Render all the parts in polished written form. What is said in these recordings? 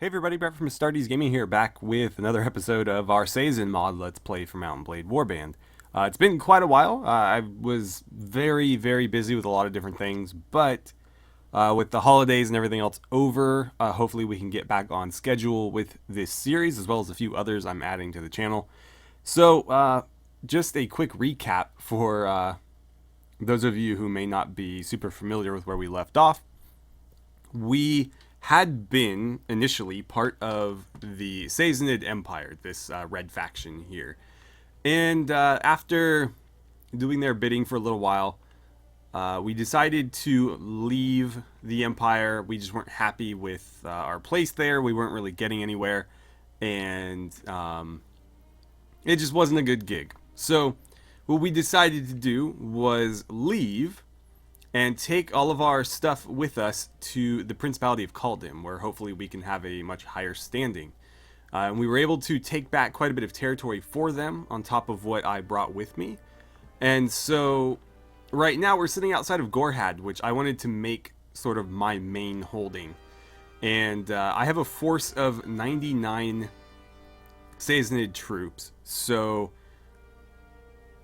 Hey everybody, Brett from AstartesGaming here, back with another episode of our Sayazn mod Let's Play for Mount & Blade Warband. It's been quite a while. I was very busy with a lot of different things, but with the holidays and everything else over, hopefully we can get back on schedule with this series, as well as a few others I'm adding to the channel. So, just a quick recap for those of you who may not be super familiar with where we left off. We had been initially part of the Sayazn Empire, this red faction here. And after doing their bidding for a little while, we decided to leave the Empire. We just weren't happy with our place there. We weren't really getting anywhere. And it just wasn't a good gig. So what we decided to do was leave and take all of our stuff with us to the Principality of Kaldym, where hopefully we can have a much higher standing. And we were able to take back quite a bit of territory for them on top of what I brought with me. And so right now we're sitting outside of Gorhad, which I wanted to make sort of my main holding. And I have a force of 99 Sayazn troops. So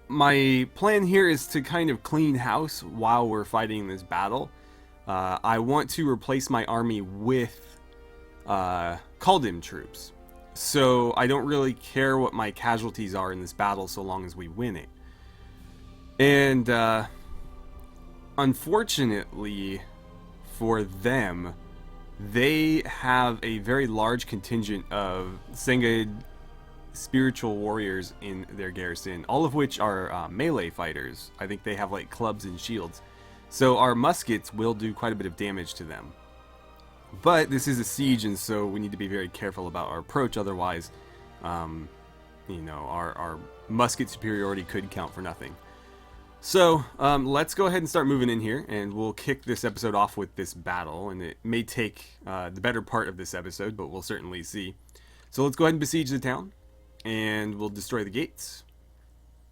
my plan here is to kind of clean house while we're fighting this battle. I want to replace my army with Kaldym troops. So I don't really care what my casualties are in this battle so long as we win it. And unfortunately for them, they have a very large contingent of Senged spiritual warriors in their garrison, all of which are melee fighters. I think they have like clubs and shields. So our muskets will do quite a bit of damage to them. But this is a siege, and so we need to be very careful about our approach, otherwise our musket superiority could count for nothing. So let's go ahead and start moving in here, and we'll kick this episode off with this battle, and it may take the better part of this episode, but we'll certainly see. So let's go ahead and besiege the town, and we'll destroy the gates.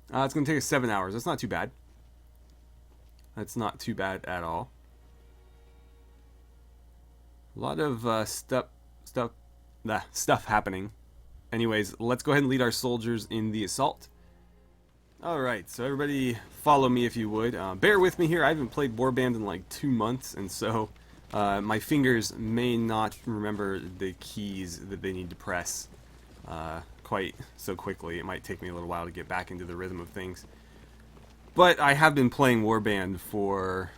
It's going to take us 7 hours. That's not too bad. That's not too bad at all. A lot of stuff happening. Anyways, let's go ahead and lead our soldiers in the assault. Alright, so everybody follow me if you would. Bear with me here. I haven't played Warband in like 2 months, and so my fingers may not remember the keys that they need to press quite so quickly. It might take me a little while to get back into the rhythm of things. But I have been playing Warband for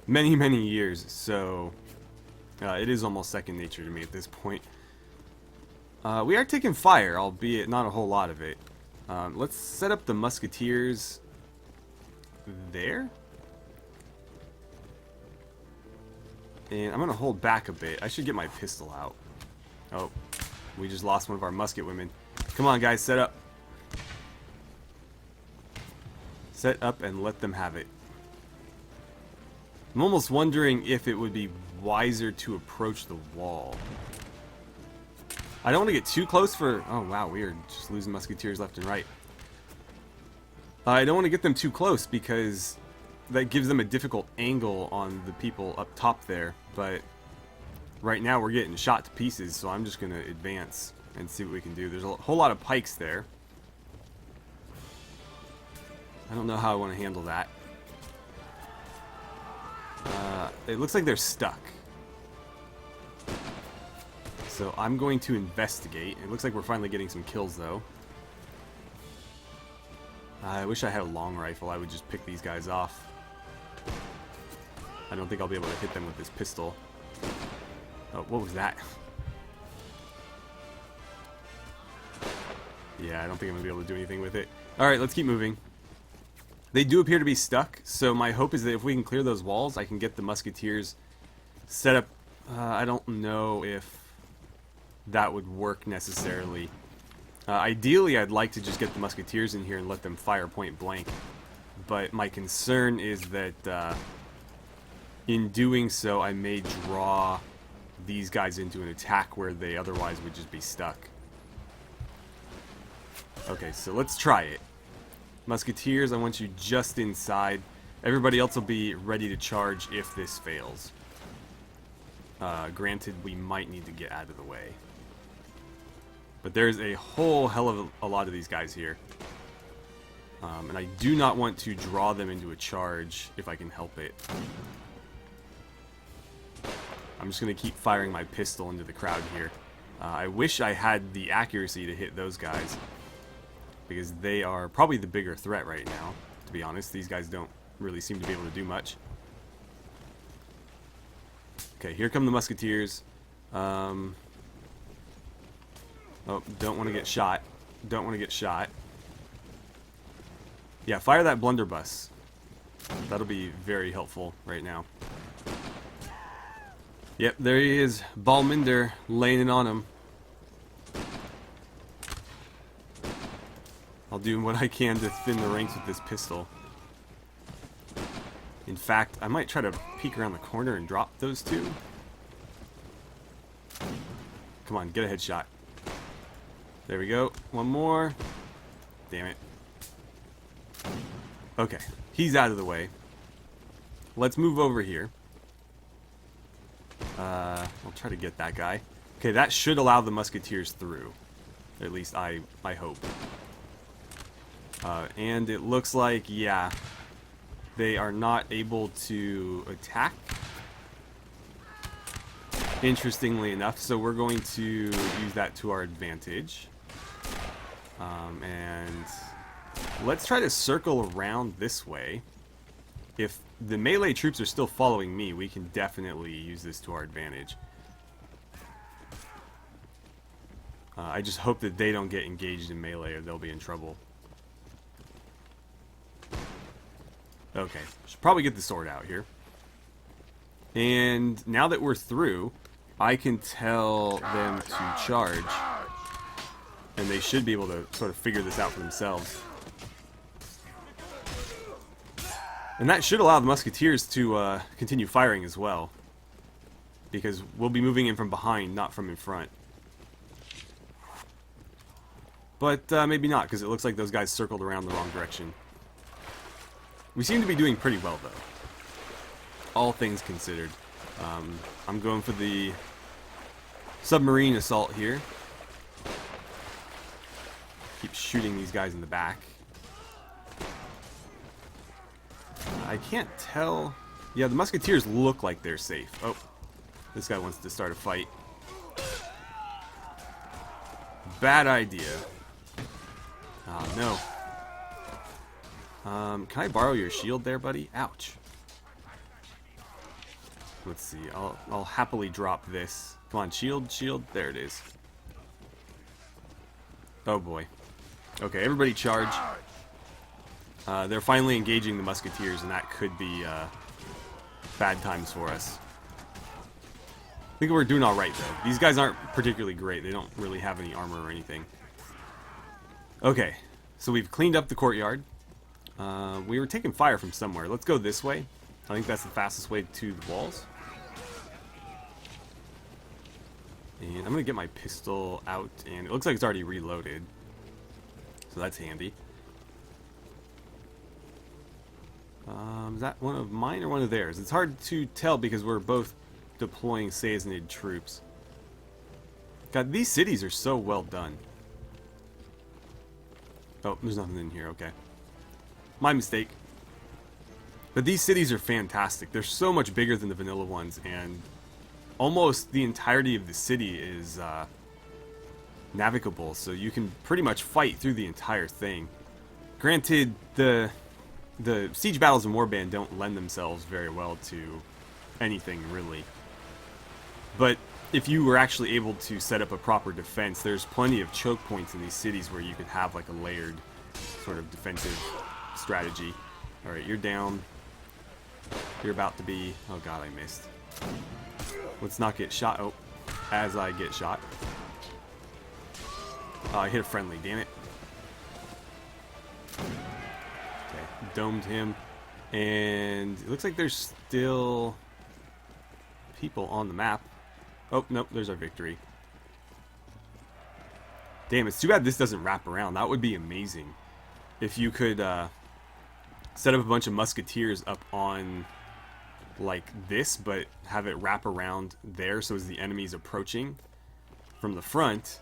many years, so it is almost second nature to me at this point. We are taking fire, albeit not a whole lot of it. Let's set up the musketeers there. And I'm going to hold back a bit. I should get my pistol out. Oh, we just lost one of our musket women. Come on, guys, set up. Set up and let them have it. I'm almost wondering if it would be wiser to approach the wall. I don't want to get too close for... Oh, wow, we are just losing musketeers left and right. I don't want to get them too close because that gives them a difficult angle on the people up top there. But right now we're getting shot to pieces, so I'm just going to advance and see what we can do. There's a whole lot of pikes there. I don't know how I want to handle that. It looks like they're stuck. So I'm going to investigate. It looks like we're finally getting some kills, though. I wish I had a long rifle. I would just pick these guys off. I don't think I'll be able to hit them with this pistol. Oh, what was that? Yeah, I don't think I'm going to be able to do anything with it. Alright, let's keep moving. They do appear to be stuck, so my hope is that if we can clear those walls, I can get the musketeers set up. I don't know if that would work necessarily. Ideally, I'd like to just get the musketeers in here and let them fire point blank. But my concern is that in doing so, I may draw these guys into an attack where they otherwise would just be stuck. Okay, so let's try it. Musketeers, I want you just inside. Everybody else will be ready to charge if this fails. Granted, we might need to get out of the way. But there's a whole hell of a lot of these guys here. And I do not want to draw them into a charge if I can help it. I'm just going to keep firing my pistol into the crowd here. I wish I had the accuracy to hit those guys, because they are probably the bigger threat right now, to be honest. These guys don't really seem to be able to do much. Okay, here come the musketeers. Oh, don't want to get shot. Don't want to get shot. Yeah, fire that blunderbuss. That'll be very helpful right now. Yep, there he is. Balminder laying it on him. I'll do what I can to thin the ranks with this pistol. In fact, I might try to peek around the corner and drop those two. Come on, get a headshot. There we go. One more. Damn it. Okay, he's out of the way. Let's move over here. I'll try to get that guy. Okay, that should allow the musketeers through. At least I hope. And it looks like, yeah, they are not able to attack. Interestingly enough, so we're going to use that to our advantage. And let's try to circle around this way. If the melee troops are still following me, we can definitely use this to our advantage. I just hope that they don't get engaged in melee or they'll be in trouble. Okay, should probably get the sword out here. And now that we're through, I can tell them to charge. And they should be able to sort of figure this out for themselves. And that should allow the musketeers to continue firing as well. Because we'll be moving in from behind, not from in front. But maybe not, because it looks like those guys circled around the wrong direction. We seem to be doing pretty well, though. All things considered. I'm going for the submarine assault here. Keep shooting these guys in the back. I can't tell. Yeah, the musketeers look like they're safe. Oh, this guy wants to start a fight. Bad idea. Oh, no. Can I borrow your shield there, buddy? Ouch. Let's see. I'll happily drop this. Come on, shield, shield. There it is. Oh, boy. Okay, everybody charge. They're finally engaging the musketeers, and that could be bad times for us. I think we're doing alright, though. These guys aren't particularly great. They don't really have any armor or anything. Okay, so we've cleaned up the courtyard. We were taking fire from somewhere. Let's go this way. I think that's the fastest way to the walls. And I'm going to get my pistol out, and it looks like it's already reloaded. So that's handy. Is that one of mine or one of theirs? It's hard to tell because we're both deploying Sayazn troops. God, these cities are so well done. Oh, there's nothing in here. Okay. My mistake. But these cities are fantastic. They're so much bigger than the vanilla ones, and almost the entirety of the city is navigable, so you can pretty much fight through the entire thing. Granted, the siege battles in Warband don't lend themselves very well to anything, really. But if you were actually able to set up a proper defense, there's plenty of choke points in these cities where you could have like a layered sort of defensive strategy. Alright, you're down. You're about to be... Oh god, I missed. Let's not get shot. Oh, as I get shot. Oh, I hit a friendly, damn it. Okay, domed him. And it looks like there's still people on the map. Oh, nope, there's our victory. Damn, it's too bad this doesn't wrap around. That would be amazing. If you could set up a bunch of musketeers up on like this, but have it wrap around there, so as the enemy's approaching from the front,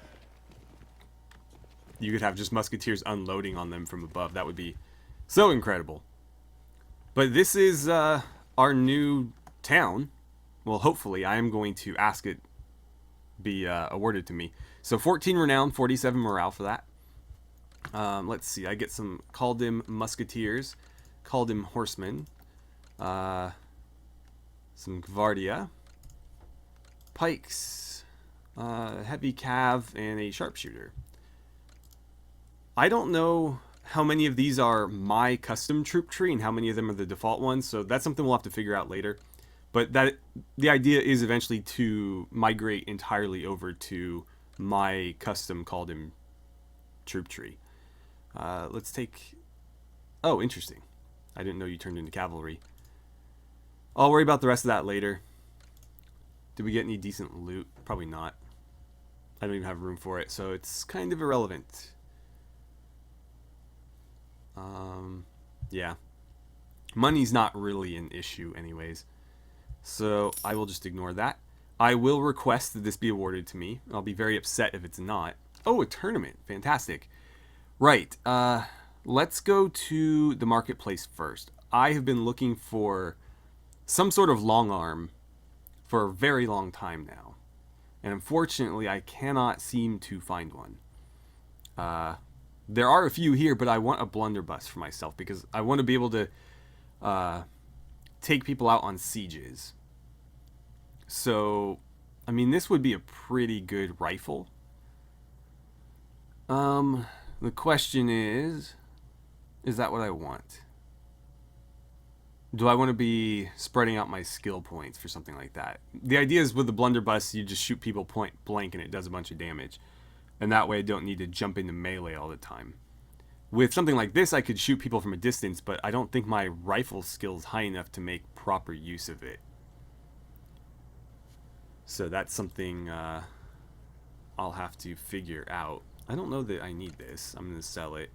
you could have just musketeers unloading on them from above. That would be so incredible. But this is our new town. Well, hopefully, I am going to ask it be awarded to me. So 14 renown, 47 morale for that. Let's see, I get some Kaldym musketeers, Kaldym horsemen, some Gvardia, pikes, heavy cav, and a sharpshooter. I don't know how many of these are my custom troop tree and how many of them are the default ones, so that's something we'll have to figure out later. But the idea is eventually to migrate entirely over to my custom Kaldym troop tree. Let's take... Oh, interesting. I didn't know you turned into cavalry. I'll worry about the rest of that later. Did we get any decent loot? Probably not. I don't even have room for it, so it's kind of irrelevant. Yeah. Money's not really an issue anyways. So I will just ignore that. I will request that this be awarded to me. I'll be very upset if it's not. Oh, a tournament. Fantastic. Right. Let's go to the marketplace first. I have been looking for some sort of long arm for a very long time now. And unfortunately, I cannot seem to find one. There are a few here, but I want a blunderbuss for myself because I want to be able to take people out on sieges. So, I mean, this would be a pretty good rifle. The question is that what I want? Do I want to be spreading out my skill points for something like that? The idea is with the blunderbuss, you just shoot people point blank and it does a bunch of damage. And that way I don't need to jump into melee all the time. With something like this, I could shoot people from a distance, but I don't think my rifle skill is high enough to make proper use of it. So that's something I'll have to figure out. I don't know that I need this. I'm going to sell it.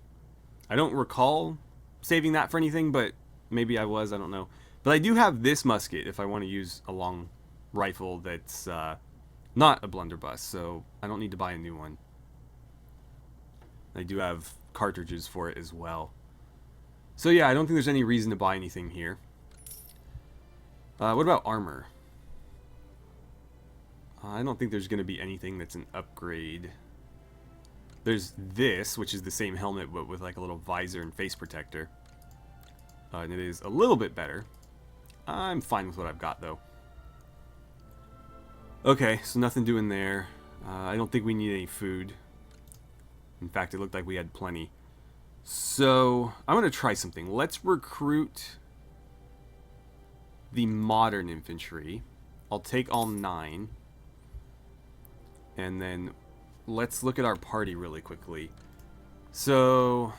I don't recall saving that for anything, but maybe I was. I don't know. But I do have this musket if I want to use a long rifle that's not a blunderbuss, so I don't need to buy a new one. I do have cartridges for it as well. So yeah, I don't think there's any reason to buy anything here. What about armor? I don't think there's going to be anything that's an upgrade. There's this, which is the same helmet but with like a little visor and face protector. And it is a little bit better. I'm fine with what I've got though. Okay, so nothing doing there. I don't think we need any food. In fact, it looked like we had plenty. So, I'm going to try something. Let's recruit the modern infantry. I'll take all 9. And then let's look at our party really quickly. So,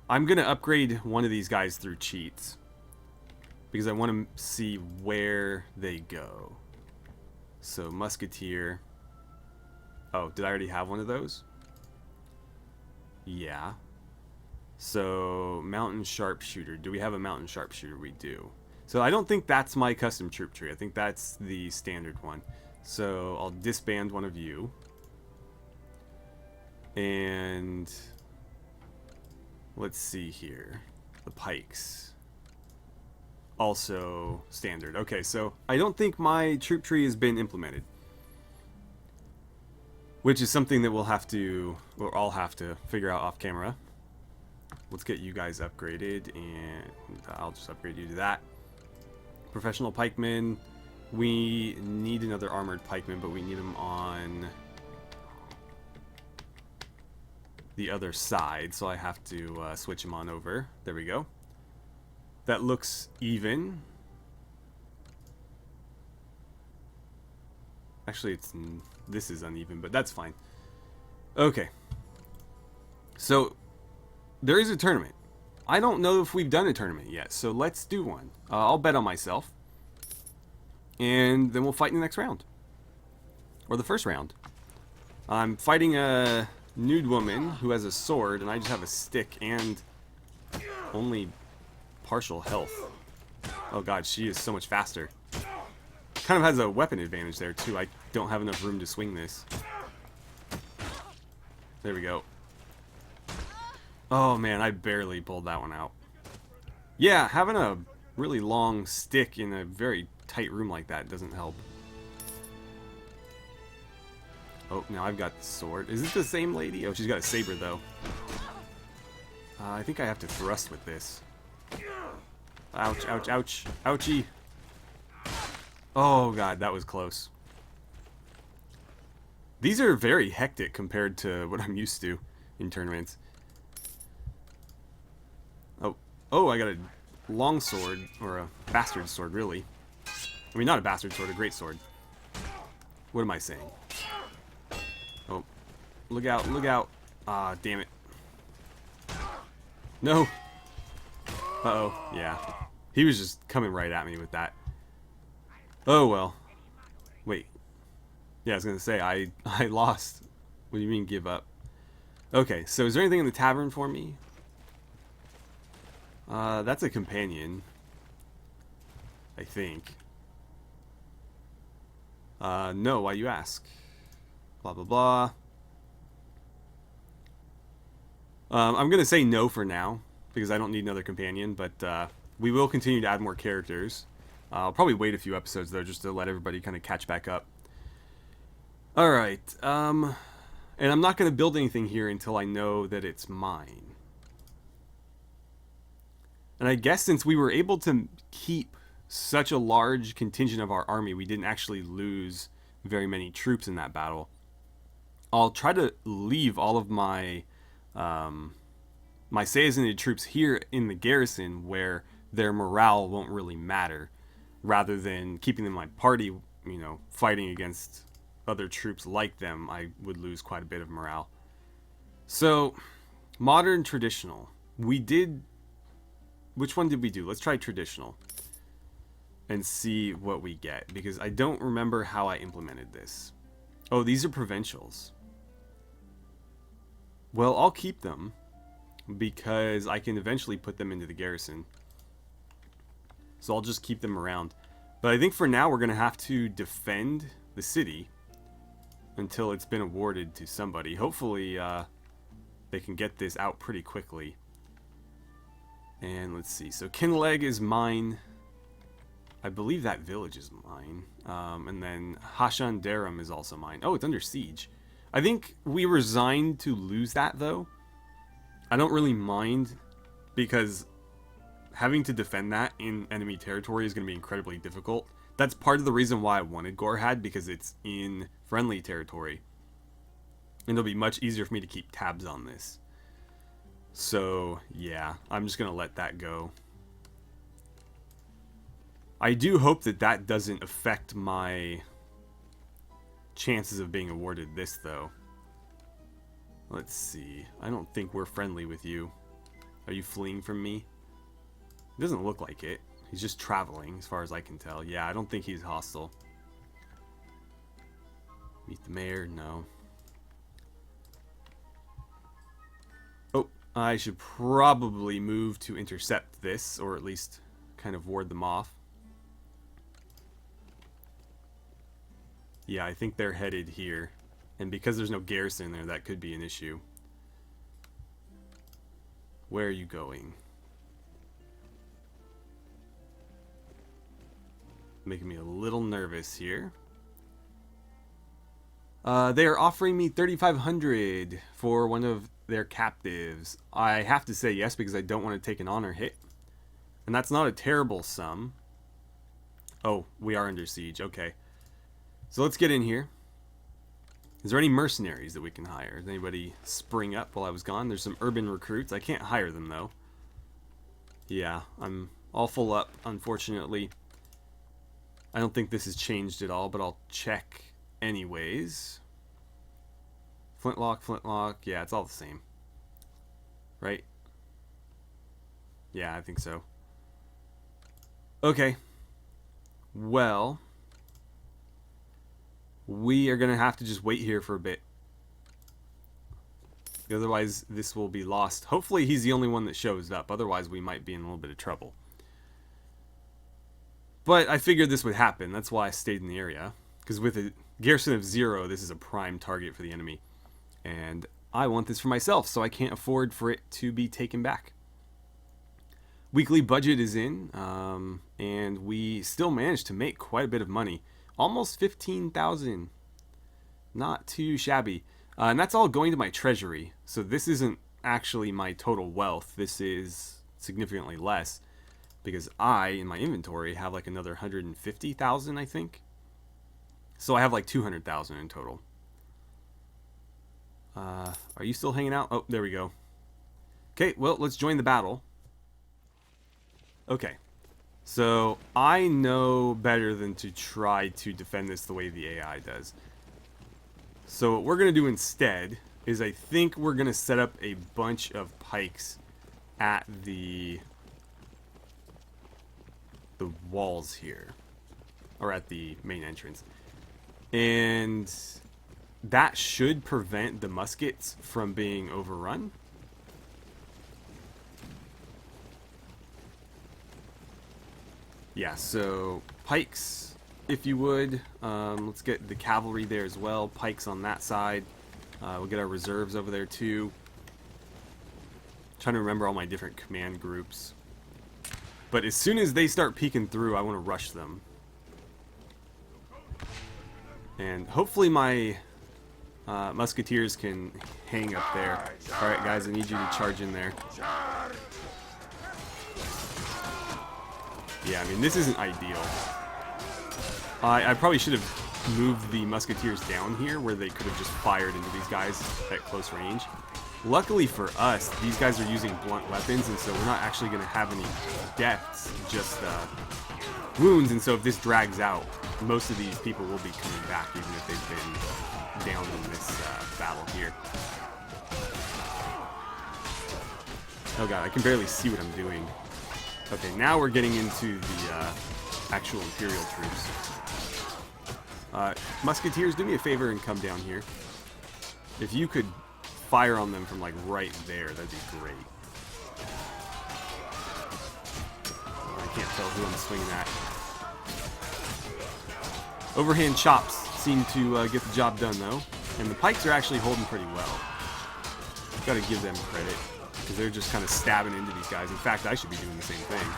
I'm going to upgrade one of these guys through cheats. Because I want to see where they go. So, Musketeer. Oh, did I already have one of those? Yeah. So, Mountain Sharpshooter. Do we have a Mountain Sharpshooter? We do. So, I don't think that's my custom troop tree. I think that's the standard one. So, I'll disband one of you. And let's see here. The pikes. Also standard. Okay, so I don't think my troop tree has been implemented. Which is something that we'll have to, or I'll have to figure out off camera. Let's get you guys upgraded, and I'll just upgrade you to that. Professional pikemen. We need another armored pikeman, but we need them on the other side, so I have to switch them on over. There we go. That looks even. Actually, this is uneven, but that's fine. Okay. So, there is a tournament. I don't know if we've done a tournament yet, so let's do one. I'll bet on myself. And then we'll fight in the next round. Or the first round. I'm fighting a nude woman who has a sword, and I just have a stick and only partial health. Oh god, she is so much faster. Kind of has a weapon advantage there too. I don't have enough room to swing this. There we go. Oh man, I barely pulled that one out. Yeah, having a really long stick in a very tight room like that doesn't help. Oh, now I've got the sword. Is it the same lady? Oh, she's got a saber though. I think I have to thrust with this. Ouch, ouch, ouch. Ouchie. Oh god, that was close. These are very hectic compared to what I'm used to in tournaments. Oh, I got a long sword, or a bastard sword, really. I mean, not a bastard sword, a great sword. What am I saying? Oh, look out, look out. Ah, damn it. No. Uh-oh, yeah. He was just coming right at me with that. Oh, well. Wait. Yeah, I was going to say, I lost. What do you mean, give up? Okay, so is there anything in the tavern for me? That's a companion. I think. No, why you ask? Blah, blah, blah. I'm going to say no for now, because I don't need another companion, but we will continue to add more characters. I'll probably wait a few episodes, though, just to let everybody kind of catch back up. Alright, and I'm not going to build anything here until I know that it's mine. And I guess since we were able to keep such a large contingent of our army, we didn't actually lose very many troops in that battle. I'll try to leave all of my my Sayazn troops here in the garrison where their morale won't really matter, rather than keeping them in my party, you know, fighting against other troops like them. I would lose quite a bit of morale. So, modern traditional. We did... Which one did we do? Let's try traditional and see what we get, because I don't remember how I implemented this. Oh, these are provincials. Well, I'll keep them because I can eventually put them into the garrison. So I'll just keep them around. But I think for now we're going to have to defend the city until it's been awarded to somebody. Hopefully they can get this out pretty quickly. And let's see. So Kinleg is mine. I believe that village is mine. And then Hashan Daram is also mine. Oh, it's under siege. I think we resigned to lose that, though. I don't really mind, because having to defend that in enemy territory is going to be incredibly difficult. That's part of the reason why I wanted Gorhad, because it's in friendly territory. And it'll be much easier for me to keep tabs on this. So, yeah, I'm just going to let that go. I do hope that that doesn't affect my chances of being awarded this, though. Let's see. I don't think we're friendly with you. Are you fleeing from me? It doesn't look like it. He's just traveling, as far as I can tell. Yeah, I don't think he's hostile. Meet the mayor? No. Oh, I should probably move to intercept this, or at least kind of ward them off. Yeah, I think they're headed here. And because there's no garrison there, that could be an issue. Where are you going? Making me a little nervous here. They are offering me 3,500 for one of their captives. I have to say yes, because I don't want to take an honor hit. And that's not a terrible sum. Oh, we are under siege. Okay. So let's get in here. Is there any mercenaries that we can hire? Did anybody spring up while I was gone? There's some urban recruits. I can't hire them, though. Yeah, I'm all full up, unfortunately. I don't think this has changed at all, but I'll check anyways. Flintlock, flintlock. Yeah, it's all the same. Right? Yeah, I think so. Okay. Well, we are going to have to just wait here for a bit. Otherwise, this will be lost. Hopefully, he's the only one that shows up. Otherwise, we might be in a little bit of trouble. But I figured this would happen. That's why I stayed in the area. Because with a garrison of 0, this is a prime target for the enemy. And I want this for myself, so I can't afford for it to be taken back. Weekly budget is in, and we still managed to make quite a bit of money. Almost 15,000. Not too shabby. And that's all going to my treasury. So this isn't actually my total wealth. This is significantly less. Because I, in my inventory, have like another 150,000, I think. So I have like 200,000 in total. Are you still hanging out? Oh, there we go. Okay, well, let's join the battle. Okay. So I know better than to try to defend this the way the AI does. So what we're going to do instead is I think we're going to set up a bunch of pikes at the walls here, or at the main entrance, and that should prevent the muskets from being overrun. Yeah, so pikes, if you would. Let's get the cavalry there as well. Pikes on that side. We'll get our reserves over there too. Trying to remember all my different command groups. But as soon as they start peeking through, I want to rush them. And hopefully my musketeers can hang up there. Alright guys, I need you to charge in there. Yeah, I mean, this isn't ideal. I probably should have moved the musketeers down here where they could have just fired into these guys at close range. Luckily for us, these guys are using blunt weapons, and so we're not actually going to have any deaths, just wounds. And so if this drags out, most of these people will be coming back, even if they've been down in this battle here. Oh god, I can barely see what I'm doing. Okay, now we're getting into the actual Imperial troops. Musketeers, do me a favor and come down here. If you could fire on them from like right there, that'd be great. I can't tell who I'm swinging at. Overhand chops seem to get the job done though, and the pikes are actually holding pretty well. Gotta give them credit, because they're just kind of stabbing into these guys. In fact, I should be doing the same thing.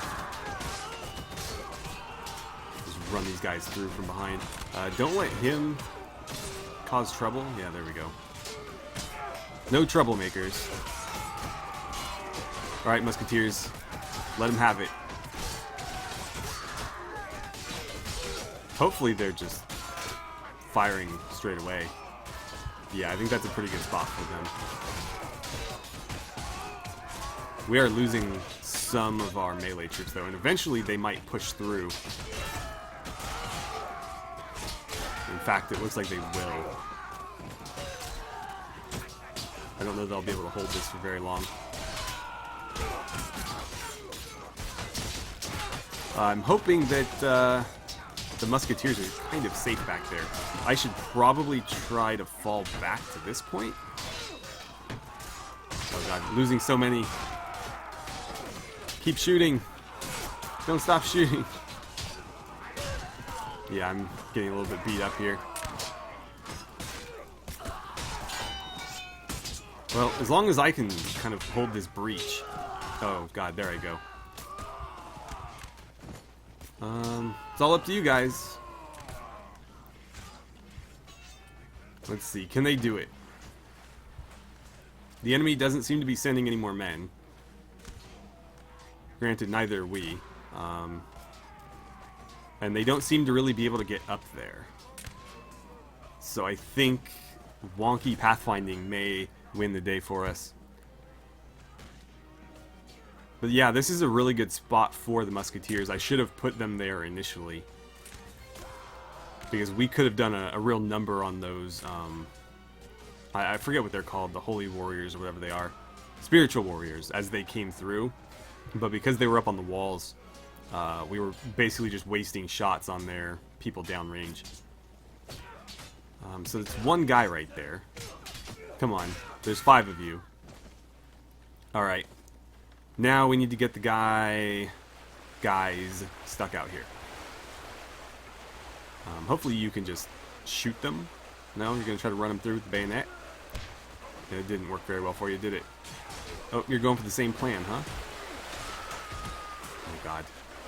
Just run these guys through from behind. Don't let him cause trouble. Yeah, there we go. No troublemakers. Alright, musketeers. Let them have it. Hopefully they're just firing straight away. Yeah, I think that's a pretty good spot for them. We are losing some of our melee troops though, and eventually they might push through. In fact, it looks like they will. I don't know that I'll be able to hold this for very long. I'm hoping that the musketeers are kind of safe back there. I should probably try to fall back to this point. Oh god, I'm losing so many. Keep shooting. Don't stop shooting. Yeah, I'm getting a little bit beat up here. Well, as long as I can kind of hold this breach. Oh god, there I go. It's all up to you guys. Let's see, can they do it? The enemy doesn't seem to be sending any more men. Granted, neither are we. And they don't seem to really be able to get up there. So I think wonky pathfinding may win the day for us. But yeah, this is a really good spot for the musketeers. I should have put them there initially, because we could have done a real number on those. I forget what they're called, the holy warriors or whatever they are, spiritual warriors, as they came through. But because they were up on the walls, we were basically just wasting shots on their people downrange. So it's one guy right there. Come on, there's 5 of you. Alright. Now we need to get the guys stuck out here. Hopefully you can just shoot them. No, you're going to try to run them through with the bayonet. Yeah, it didn't work very well for you, did it? Oh, you're going for the same plan, huh? Oh, God.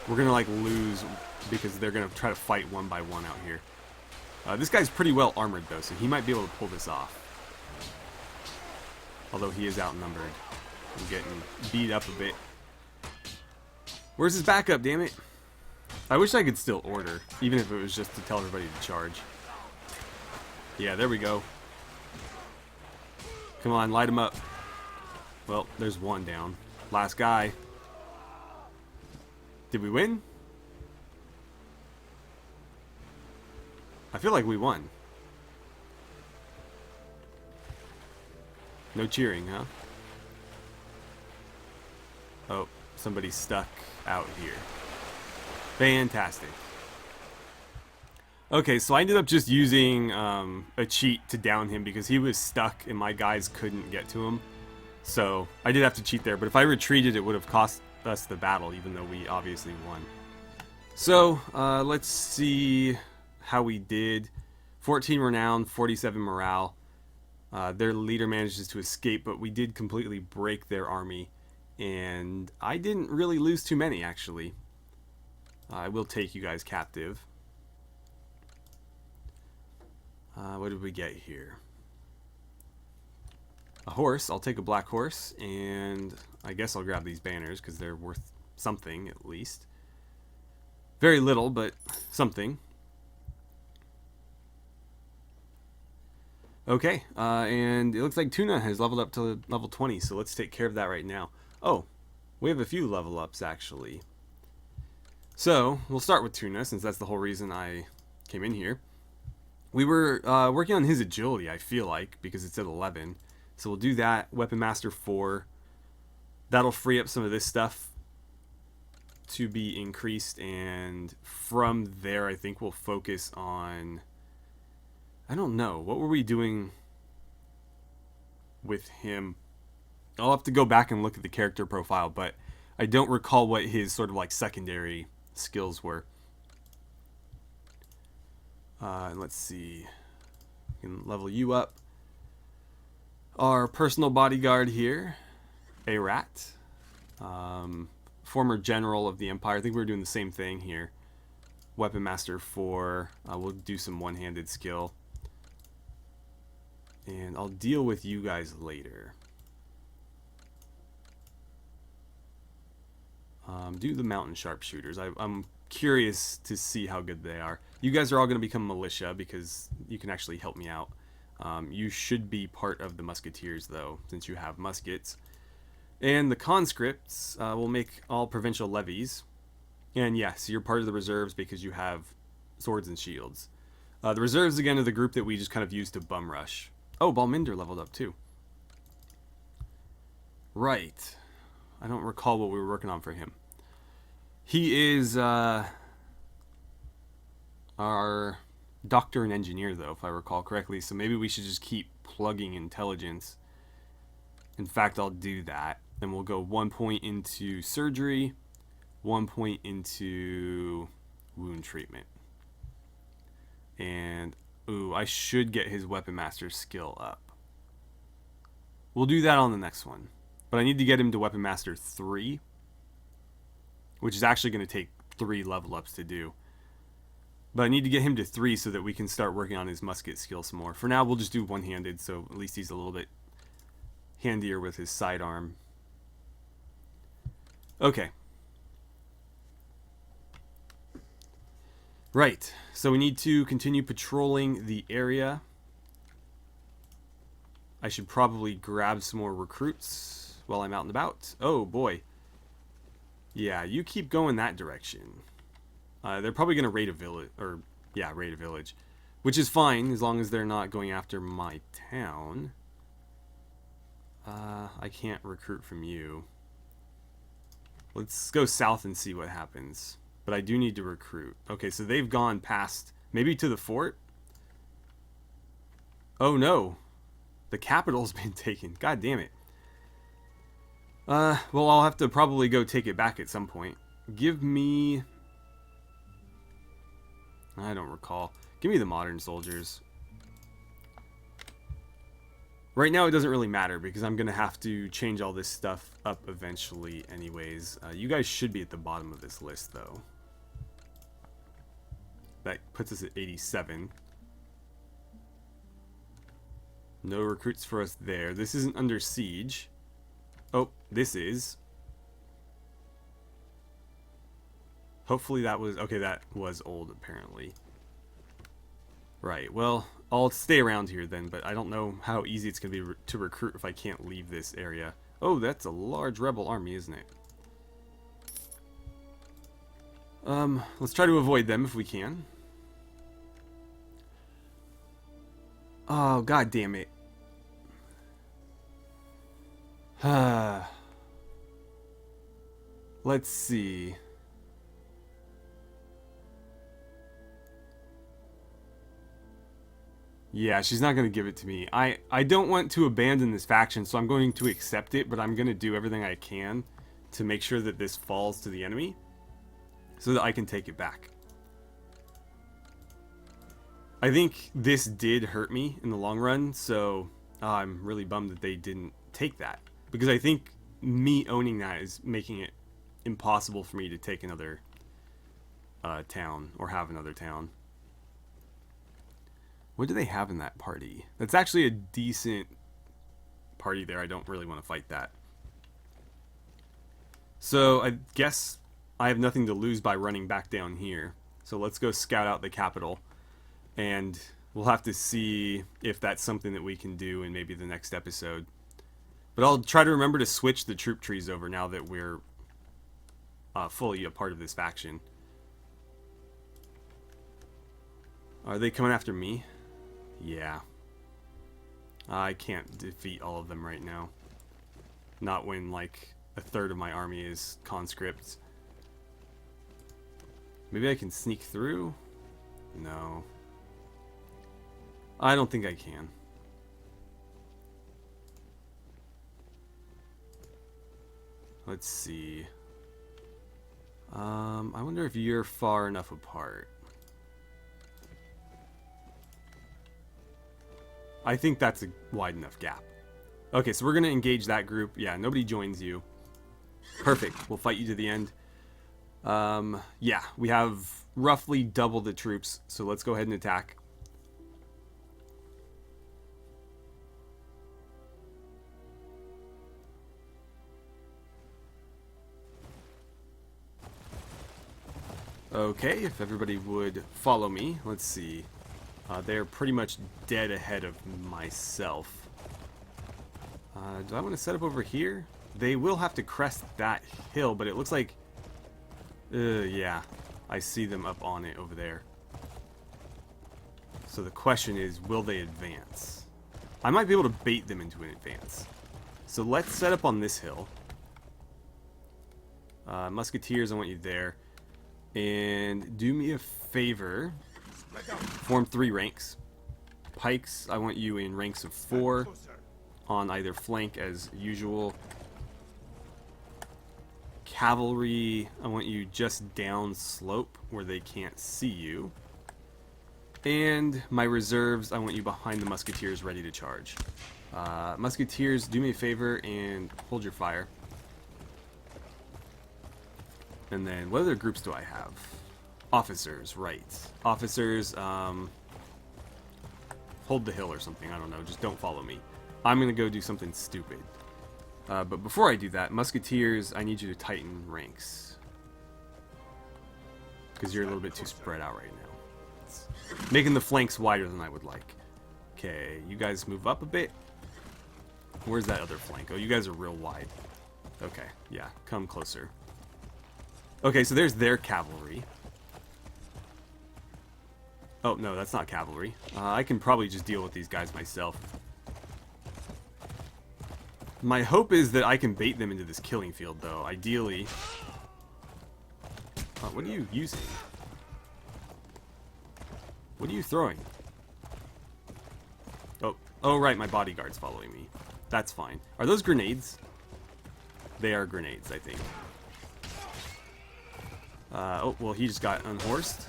We're going to, like, lose because they're going to try to fight one by one out here. This guy's pretty well armored, though, so he might be able to pull this off. Although he is outnumbered. I'm getting beat up a bit. Where's his backup, damn it? I wish I could still order, even if it was just to tell everybody to charge. Yeah, there we go. Come on, light him up. Well, there's one down. Last guy. Did we win? I feel like we won. No cheering, huh? Oh, somebody's stuck out here. Fantastic. Okay, so I ended up just using a cheat to down him because he was stuck and my guys couldn't get to him. So I did have to cheat there, but if I retreated, it would have cost us the battle, even though we obviously won. So let's see how we did. 14 renown, 47 morale. Their leader manages to escape, but we did completely break their army. And I didn't really lose too many, actually. I will take you guys captive. What did we get here? A horse. I'll take a black horse, and I guess I'll grab these banners because they're worth something at least. Very little, but something. Okay, and it looks like Tuna has leveled up to level 20, so let's take care of that right now. Oh, we have a few level ups actually. So we'll start with Tuna since that's the whole reason I came in here. We were working on his agility, I feel like, because it's at 11. So we'll do that. Weapon Master 4. That'll free up some of this stuff to be increased. And from there, I think we'll focus on... I don't know. What were we doing with him? I'll have to go back and look at the character profile, but I don't recall what his sort of like secondary skills were. Let's see. We can level you up. Our personal bodyguard here, a rat, former general of the Empire. I think we're doing the same thing here. Weapon Master 4. We'll do some one-handed skill. And I'll deal with you guys later. Do the mountain sharpshooters. I'm curious to see how good they are. You guys are all going to become militia because you can actually help me out. You should be part of the musketeers though, since you have muskets. And the conscripts will make all provincial levies. And yes, you're part of the reserves because you have swords and shields. The reserves again are the group that we just kind of use to bum rush. Oh, Balminder leveled up too. Right. I don't recall what we were working on for him. He is our doctor and engineer, though, if I recall correctly. So maybe we should just keep plugging intelligence. In fact, I'll do that. Then we'll go 1 point into surgery, 1 point into wound treatment. And, ooh, I should get his Weapon Master skill up. We'll do that on the next one. But I need to get him to Weapon Master 3, which is actually going to take 3 level ups to do. But I need to get him to 3 so that we can start working on his musket skill some more. For now, we'll just do one-handed, so at least he's a little bit handier with his sidearm. Okay. Right, so we need to continue patrolling the area. I should probably grab some more recruits while I'm out and about. Oh, boy. Yeah, you keep going that direction. They're probably going to raid a village, or, yeah, raid a village. Which is fine, as long as they're not going after my town. I can't recruit from you. Let's go south and see what happens. But I do need to recruit. Okay, so they've gone past, maybe to the fort? Oh, no. The capital's been taken. God damn it. Well, I'll have to probably go take it back at some point. Give me I don't recall. Give me the modern soldiers. Right now it doesn't really matter because I'm going to have to change all this stuff up eventually anyways. You guys should be at the bottom of this list though. That puts us at 87. No recruits for us there. This isn't under siege. Oh, this is. Hopefully that was... Okay, that was old apparently. Right, well, I'll stay around here then, but I don't know how easy it's going to be to recruit if I can't leave this area. Oh, that's a large rebel army, isn't it? Let's try to avoid them if we can. Oh, god damn it. Let's see. Yeah, she's not going to give it to me. I don't want to abandon this faction, so I'm going to accept it, but I'm going to do everything I can to make sure that this falls to the enemy so that I can take it back. I think this did hurt me in the long run, so I'm really bummed that they didn't take that. Because I think me owning that is making it impossible for me to take another town, or have another town. What do they have in that party? That's actually a decent party there. I don't really want to fight that. So I guess I have nothing to lose by running back down here. So let's go scout out the capital. And we'll have to see if that's something that we can do in maybe the next episode. But I'll try to remember to switch the troop trees over now that we're fully a part of this faction. Are they coming after me? Yeah. I can't defeat all of them right now. Not when, like, a third of my army is conscripts. Maybe I can sneak through? No. I don't think I can. Let's see. I wonder if you're far enough apart. I think that's a wide enough gap. Okay, so we're going to engage that group. Yeah, nobody joins you. Perfect. We'll fight you to the end. Yeah, we have roughly double the troops, so let's go ahead and attack. Okay, if everybody would follow me, let's see. They're pretty much dead ahead of myself. Do I want to set up over here? They will have to crest that hill, but it looks like... yeah, I see them up on it over there. So the question is, will they advance? I might be able to bait them into an advance. So let's set up on this hill. Musketeers, I want you there. And do me a favor. Form 3 ranks. Pikes, I want you in ranks of 4 on either flank as usual. Cavalry, I want you just down slope where they can't see you. And my reserves, I want you behind the musketeers ready to charge. Musketeers, do me a favor and hold your fire. And then, what other groups do I have? Officers, right. Officers, hold the hill or something, I don't know, just don't follow me. I'm gonna go do something stupid. But before I do that, Musketeers, I need you to tighten ranks. Because you're a little bit too spread out right now. It's making the flanks wider than I would like. Okay, you guys move up a bit. Where's that other flank? Oh, you guys are real wide. Okay, yeah, come closer. Okay, so there's their cavalry. Oh, no, that's not cavalry. I can probably just deal with these guys myself. My hope is that I can bait them into this killing field, though. Ideally. What are you using? What are you throwing? Oh, right, my bodyguard's following me. That's fine. Are those grenades? They are grenades, I think. Oh, well, he just got unhorsed.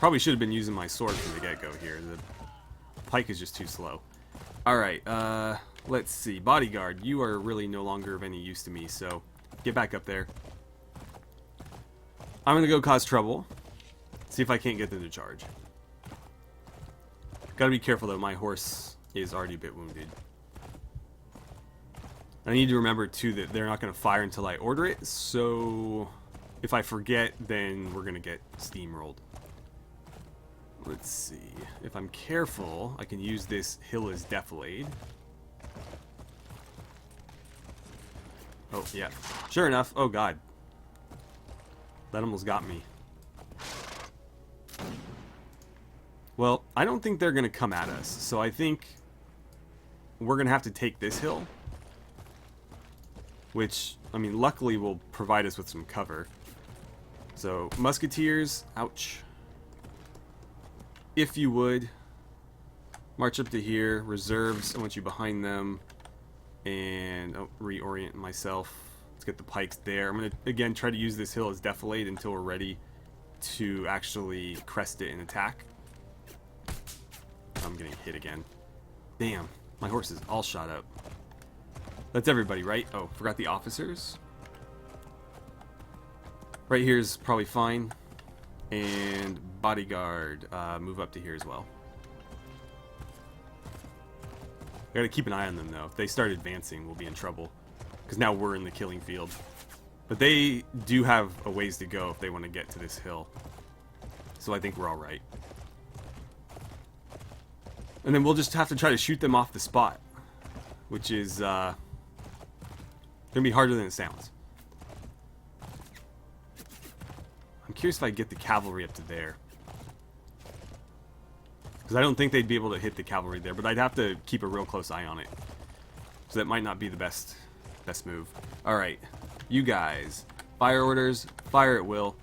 Probably should have been using my sword from the get-go here. The pike is just too slow. Alright, let's see. Bodyguard, you are really no longer of any use to me, so get back up there. I'm gonna go cause trouble. See if I can't get them to charge. Gotta be careful though, my horse is already a bit wounded. I need to remember too that they're not gonna fire until I order it, so if I forget, then we're gonna get steamrolled. Let's see. If I'm careful, I can use this hill as defilade. Oh, yeah. Sure enough. Oh, God. That almost got me. Well, I don't think they're going to come at us, so I think we're going to have to take this hill. Which, I mean, luckily will provide us with some cover. So, musketeers, ouch. If you would, march up to here. Reserves, I want you behind them. And reorient myself. Let's get the pikes there. I'm going to, again, try to use this hill as defilade until we're ready to actually crest it and attack. I'm getting hit again. Damn, my horse is all shot up. That's everybody, right? Oh, forgot the officers. Right here is probably fine. And bodyguard, move up to here as well. I gotta keep an eye on them though. If they start advancing, we'll be in trouble. Because now we're in the killing field. But they do have a ways to go if they want to get to this hill. So I think we're alright. And then we'll just have to try to shoot them off the spot. Which is, gonna be harder than it sounds. I'm curious if I get the cavalry up to there. Because I don't think they'd be able to hit the cavalry there, but I'd have to keep a real close eye on it. So that might not be the best move. Alright, you guys. Fire orders, fire at will.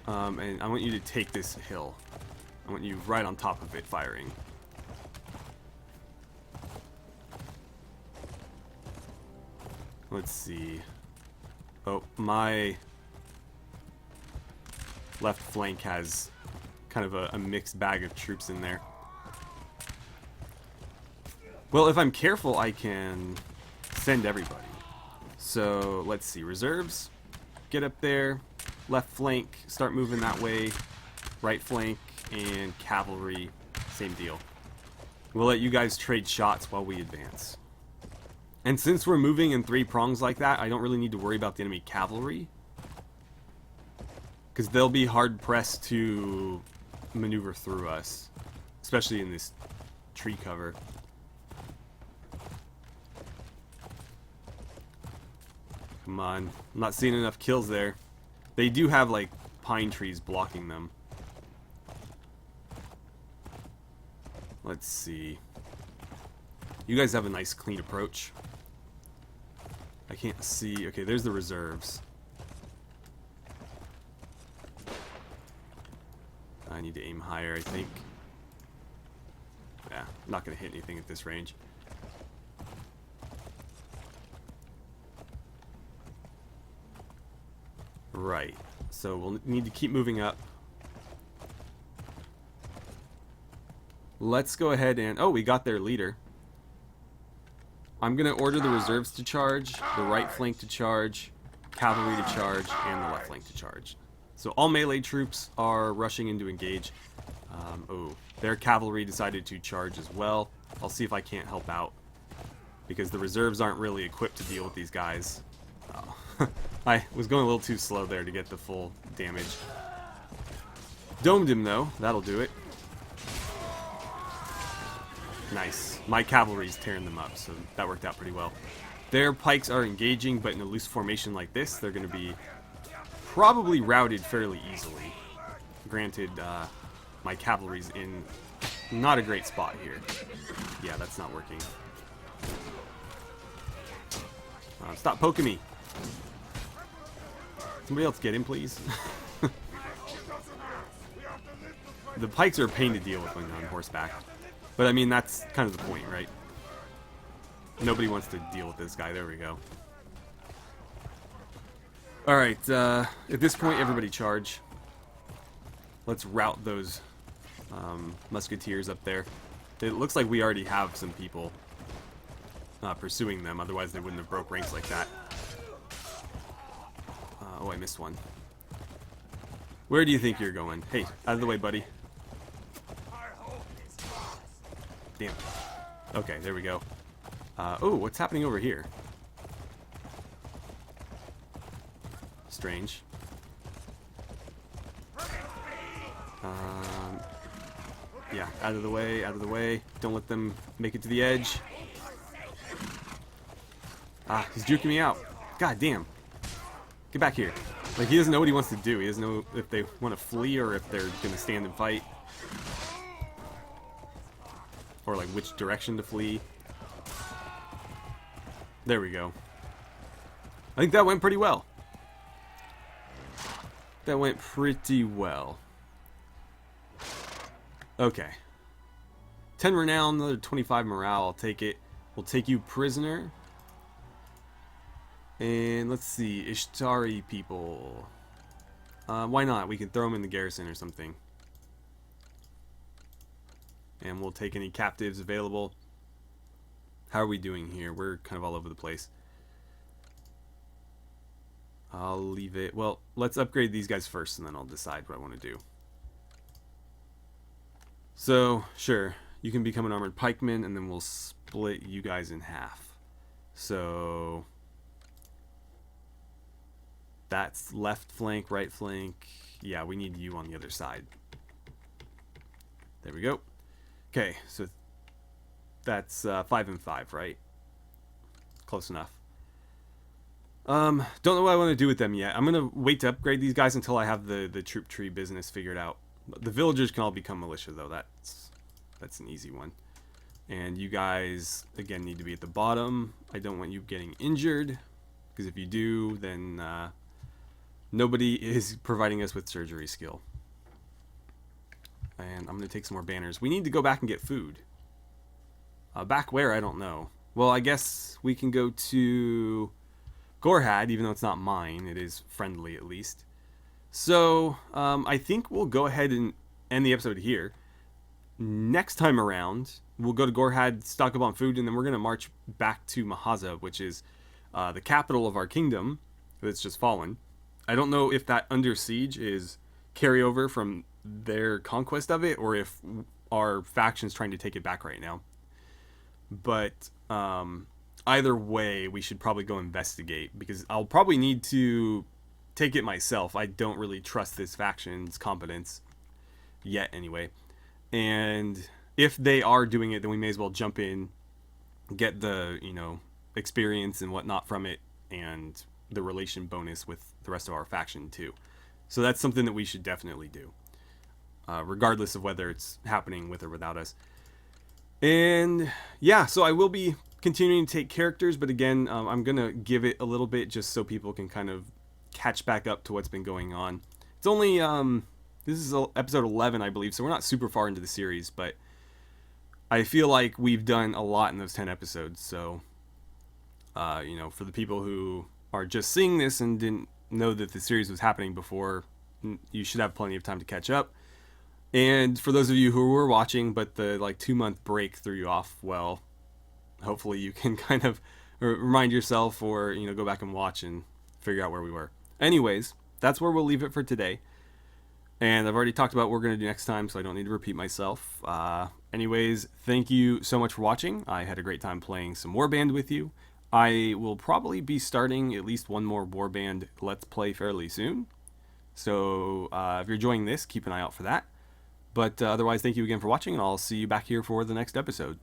And I want you to take this hill. I want you right on top of it firing. Let's see. Oh, my left flank has kind of a mixed bag of troops in there. Well, if I'm careful, I can send everybody. So, let's see. Reserves, get up there. Left flank, start moving that way. Right flank, and cavalry, same deal. We'll let you guys trade shots while we advance. And since we're moving in 3 prongs like that, I don't really need to worry about the enemy cavalry. Because they'll be hard-pressed to maneuver through us. Especially in this tree cover. Come on. I'm not seeing enough kills there. They do have, like, pine trees blocking them. Let's see. You guys have a nice clean approach. I can't see. Okay, there's the reserves. I need to aim higher, I think. Yeah, I'm not going to hit anything at this range. Right. So we'll need to keep moving up. Let's go ahead and... Oh, we got their leader. I'm going to order the reserves to charge, the right flank to charge, cavalry to charge, and the left flank to charge. So all melee troops are rushing in to engage. Oh, their cavalry decided to charge as well. I'll see if I can't help out. Because the reserves aren't really equipped to deal with these guys. Oh. I was going a little too slow there to get the full damage. Domed him though, that'll do it. Nice. My cavalry's tearing them up, so that worked out pretty well. Their pikes are engaging, but in a loose formation like this, they're going to be probably routed fairly easily. Granted, my cavalry's in not a great spot here. Yeah, that's not working. Stop poking me. Somebody else get him, please. The pikes are a pain to deal with when on horseback. But I mean, that's kind of the point, right? Nobody wants to deal with this guy. There we go. Alright, at this point, everybody charge. let's rout those musketeers up there. It looks like we already have some people pursuing them, otherwise they wouldn't have broke ranks like that. Oh, I missed one. Where do you think you're going? Hey, out of the way, buddy. Damn. Okay, there we go. Oh, what's happening over here? Strange. Yeah, out of the way, out of the way. Don't let them make it to the edge. Ah, he's juking me out. God damn. Get back here. Like, he doesn't know what he wants to do. He doesn't know if they want to flee or if they're going to stand and fight. Or, like, which direction to flee. There we go. I think that went pretty well. That went pretty well. Okay. 10 renown, another 25 morale. I'll take it. We'll take you prisoner. And let's see, Ishtari people. Why not? We can throw them in the garrison or something. And we'll take any captives available. How are we doing here? We're kind of all over the place. I'll leave it. Well, let's upgrade these guys first, and then I'll decide what I want to do. So, sure, you can become an armored pikeman, and then we'll split you guys in half. So, that's left flank, right flank. Yeah, we need you on the other side. There we go. Okay, so that's 5 and 5, right? Close enough. Don't know what I want to do with them yet. I'm gonna wait to upgrade these guys until I have the troop tree business figured out. The villagers can all become militia, though. That's an easy one. And you guys again need to be at the bottom. I don't want you getting injured, because if you do, then nobody is providing us with surgery skill. And I'm gonna take some more banners. We need to go back and get food. Back where? I don't know. Well, I guess we can go to Gorhad, even though it's not mine. It is friendly, at least. So, I think we'll go ahead and end the episode here. Next time around, we'll go to Gorhad, stock up on food, and then we're going to march back to Mahaza, which is the capital of our kingdom that's just fallen. I don't know if that under siege is carryover from their conquest of it, or if our faction's trying to take it back right now. But either way, we should probably go investigate, because I'll probably need to take it myself. I don't really trust this faction's competence yet, anyway. And if they are doing it, then we may as well jump in, get the, experience and whatnot from it, and the relation bonus with the rest of our faction too. So that's something that we should definitely do, regardless of whether it's happening with or without us. And yeah, so I will be continuing to take characters, but again, I'm going to give it a little bit just so people can kind of catch back up to what's been going on. It's only, this is episode 11, I believe, so we're not super far into the series, but I feel like we've done a lot in those 10 episodes. So, for the people who are just seeing this and didn't know that the series was happening before, you should have plenty of time to catch up. And for those of you who were watching, but the 2-month break threw you off, well, hopefully you can kind of remind yourself, or go back and watch and figure out where we were. Anyways, that's where we'll leave it for today. And I've already talked about what we're going to do next time, so I don't need to repeat myself. Anyways, thank you so much for watching. I had a great time playing some Warband with you. I will probably be starting at least one more Warband Let's Play fairly soon. So if you're enjoying this, keep an eye out for that. But otherwise, thank you again for watching, and I'll see you back here for the next episode.